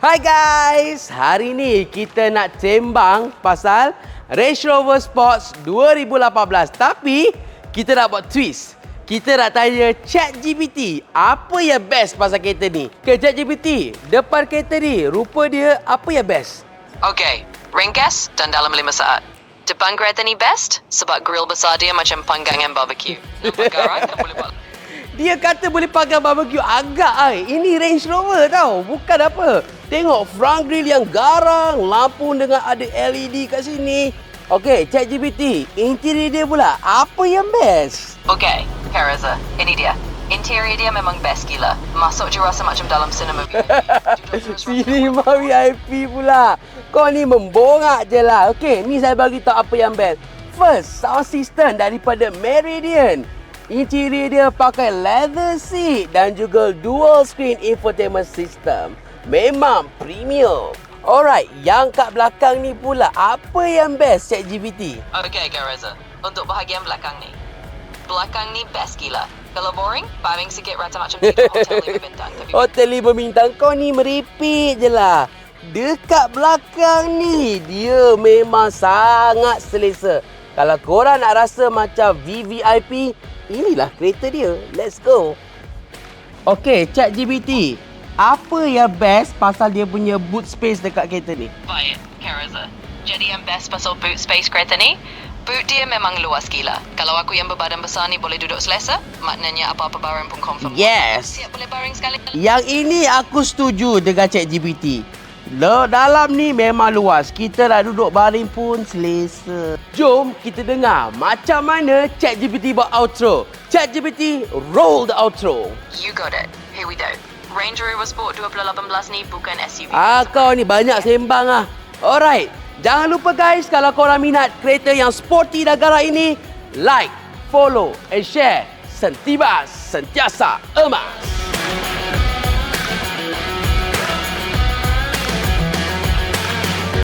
Hai guys, hari ni kita nak sembang pasal Range Rover Sports 2018. Tapi kita nak buat twist. Kita nak tanya ChatGPT, apa yang best pasal kereta ni? Okay, ChatGPT, depan kereta ni, rupa dia apa yang best? Okey, ringkas dan dalam 5 saat. Depan kereta ni best sebab grill besar dia macam panggangan barbecue. Nampak garang dan boleh buat. Dia kata boleh panggang barbecue agak ai. Ini Range Rover tau, bukan apa. Tengok front grill yang garang, lampu dengan ada LED kat sini. Okey, ChatGPT, interior dia pula apa yang best? Okey, Karaza, ini dia. Interior dia memang best gila. Masuk je rasa macam dalam cinema VIP. Cinema VIP pula. Kau ni membongak je lah. Okey, ni saya bagi tahu apa yang best. First, sound system daripada Meridian. Interior dia pakai leather seat dan juga dual screen infotainment system. Memang premium. Alright, yang kat belakang ni pula apa yang best ChatGPT? Okey, Karaza. Untuk bahagian belakang ni. Belakang ni best gila. Kalau boring, baring sikit rasa macam tidur hotel 5 bintang. Hotel 5 bintang, kau ni meripik je lah. Dekat belakang ni, dia memang sangat selesa. Kalau korang nak rasa macam VVIP, inilah kereta dia. Let's go. Okey, ChatGPT, apa yang best pasal dia punya boot space dekat kereta ni? Baik, Karaza. Jadi yang best pasal boot space kereta ni, boot dia memang luas gila. Kalau aku yang berbadan besar ni boleh duduk selesa, maknanya apa-apa barang pun confirm. Yes. Siap boleh baring sekali. Yang ini aku setuju dengan ChatGPT. Dalam ni memang luas. Kita nak duduk baring pun selesa. Jom kita dengar macam mana ChatGPT buat outro. ChatGPT, roll the outro. You got it. Here we go. Range Rover Sport 2018 ni bukan SUV. Kau ni banyak sembang ah. Alright. Jangan lupa guys, kalau korang minat kereta yang sporty dan garang ini, like, follow and share. Sentibas, sentiasa emas.